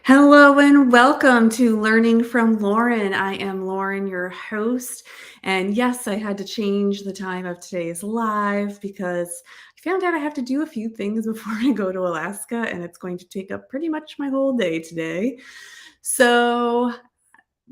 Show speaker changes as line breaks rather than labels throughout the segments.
Hello and welcome to Learning from Lauren. I am Lauren, your host. And yes, I had to change the time of today's live because I found out I have to do a few things before I go to Alaska, and it's going to take up pretty much my whole day today. So,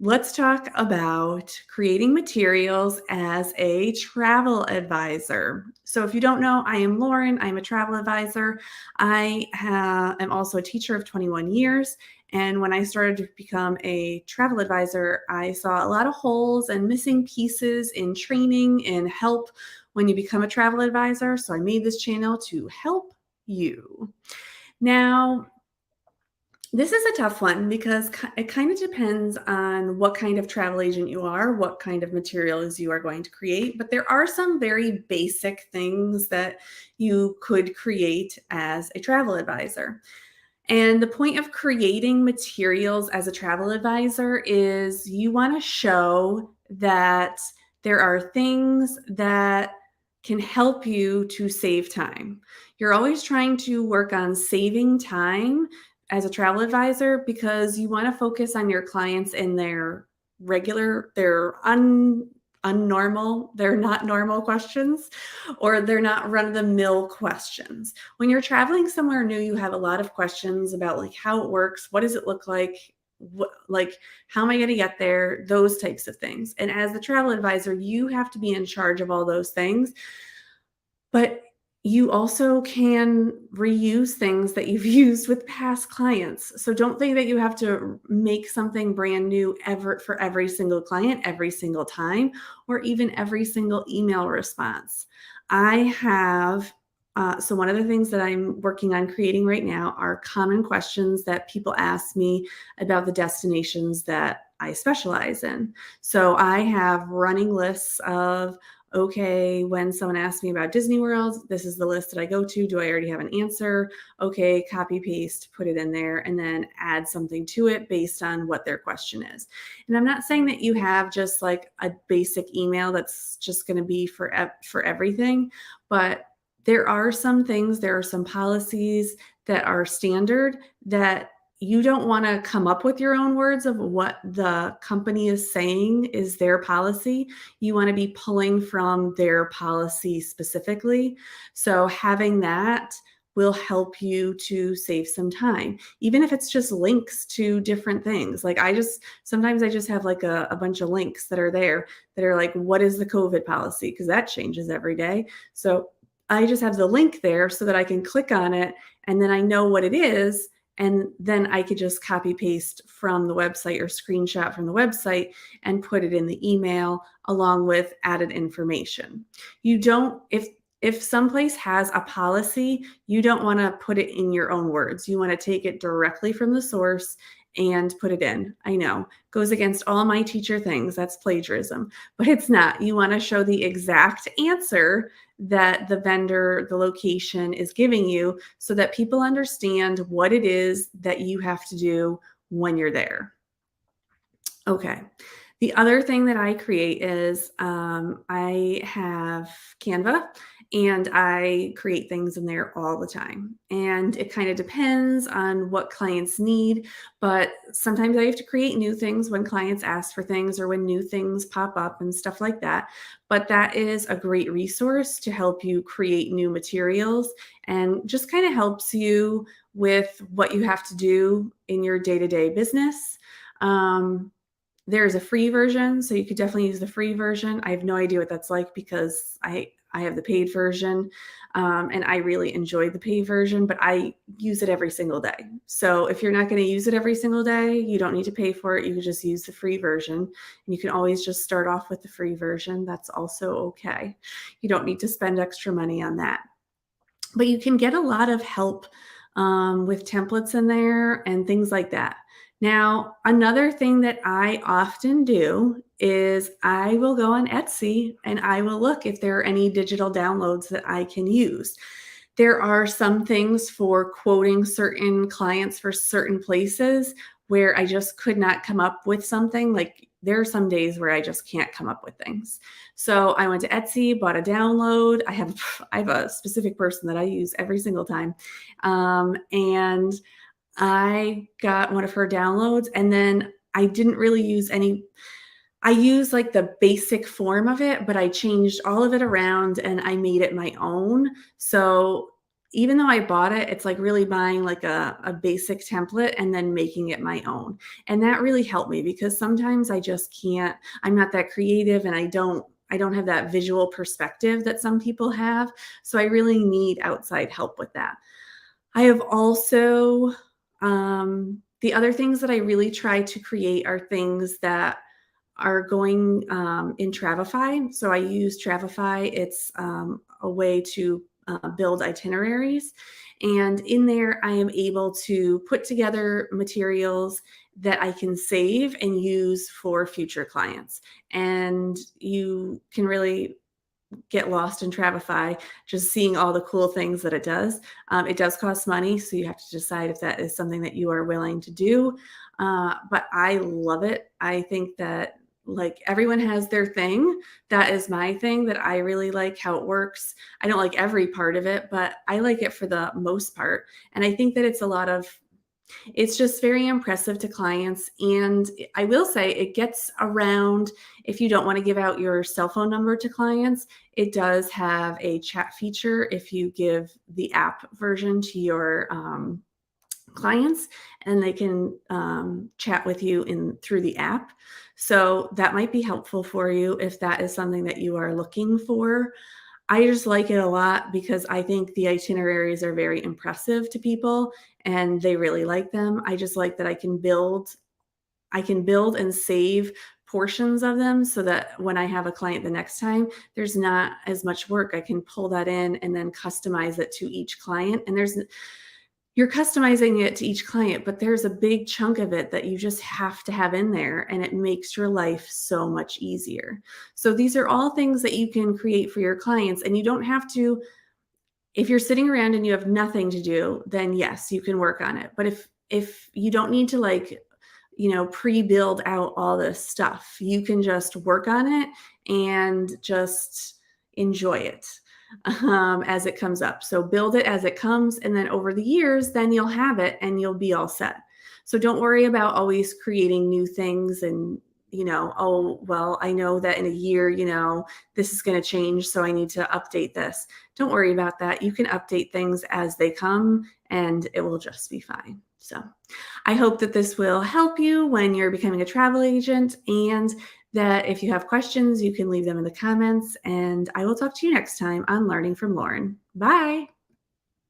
let's talk about creating materials as a travel advisor. So, if you don't know, I am Lauren. I'm a travel advisor. I am also a teacher of 21 years. And when I started to become a travel advisor, I saw a lot of holes and missing pieces in training and help when you become a travel advisor. So, I made this channel to help you. Now, this is a tough one because it kind of depends on what kind of travel agent you are, what kind of materials you are going to create. But there are some very basic things that you could create as a travel advisor. And the point of creating materials as a travel advisor is you want to show that there are things that can help you to save time. You're always trying to work on saving time as a travel advisor because you want to focus on your clients and their regular, their unnormal, they're not normal questions, or they're not run of the mill questions. When you're traveling somewhere new, you have a lot of questions about like how it works, what does it look like, like how am I going to get there, those types of things. And as the travel advisor, you have to be in charge of all those things. But you also can reuse things that you've used with past clients. So don't think that you have to make something brand new ever for every single client, every single time, or even every single email response. I have so one of the things that I'm working on creating right now are common questions that people ask me about the destinations that I specialize in. So I have running lists of, okay, when someone asks me about Disney World, this is the list that I go to. Do I already have an answer? Okay, copy paste, put it in there, and then add something to it based on what their question is. And I'm not saying that you have just like a basic email that's just going to be for everything, but there are some things, there are some policies that are standard that you don't want to come up with your own words of what the company is saying is their policy. You want to be pulling from their policy specifically. So having that will help you to save some time, even if it's just links to different things. Like sometimes I just have like a bunch of links that are there that are like, what is the COVID policy? Because that changes every day. So I just have the link there so that I can click on it and then I know what it is. And then I could just copy paste from the website or screenshot from the website and put it in the email along with added information. You don't, if someplace has a policy, you don't want to put it in your own words. You want to take it directly from the source and put it in. I know, goes against all my teacher things. That's plagiarism, but it's not. You want to show the exact answer that the vendor, the location is giving you so that people understand what it is that you have to do when you're there. Okay. The other thing that I create is I have Canva and I create things in there all the time. And it kind of depends on what clients need, but sometimes I have to create new things when clients ask for things or when new things pop up and stuff like that. But that is a great resource to help you create new materials and just kind of helps you with what you have to do in your day-to-day business. There's a free version, so you could definitely use the free version. I have no idea what that's like because I have the paid version, and I really enjoy the paid version, but I use it every single day. So if you're not going to use it every single day, you don't need to pay for it. You can just use the free version, and you can always just start off with the free version. That's also okay. You don't need to spend extra money on that, but you can get a lot of help with templates in there and things like that. Now, another thing that I often do is I will go on Etsy and I will look if there are any digital downloads that I can use. There are some things for quoting certain clients for certain places where I just could not come up with something. Like there are some days where I just can't come up with things. So I went to Etsy, bought a download. I have a specific person that I use every single time. And I got one of her downloads, and then I didn't really use any. I use like the basic form of it, but I changed all of it around and I made it my own. So even though I bought it, it's like really buying like a basic template and then making it my own. And that really helped me because sometimes I just can't, I'm not that creative and I don't have that visual perspective that some people have. So I really need outside help with that. I have also, the other things that I really try to create are things that are going in Travefy. So I use Travefy. It's a way to build itineraries. And in there, I am able to put together materials that I can save and use for future clients. And you can really get lost in Travefy, just seeing all the cool things that it does. It does cost money, so you have to decide if that is something that you are willing to do. But I love it. I think that like everyone has their thing. That is my thing that I really like how it works. I don't like every part of it, but I like it for the most part. And I think that it's just very impressive to clients. And I will say it gets around if you don't want to give out your cell phone number to clients. It does have a chat feature if you give the app version to your clients, and they can chat with you in through the app. So that might be helpful for you if that is something that you are looking for. I just like it a lot because I think the itineraries are very impressive to people and they really like them. I just like that I can build and save portions of them so that when I have a client the next time, there's not as much work. I can pull that in and then customize it to each client. And you're customizing it to each client, but there's a big chunk of it that you just have to have in there, and it makes your life so much easier. So these are all things that you can create for your clients, and you don't have to. If you're sitting around and you have nothing to do, then yes, you can work on it. But if you don't need to pre-build out all this stuff, you can just work on it and just enjoy it as it comes up. So build it as it comes, and then over the years, then you'll have it and you'll be all set. So don't worry about always creating new things and oh, well, I know that in a year, this is going to change, so I need to update this. Don't worry about that. You can update things as they come and it will just be fine. So I hope that this will help you when you're becoming a travel agent, and that if you have questions, you can leave them in the comments. And I will talk to you next time on Learning from Lauren. Bye.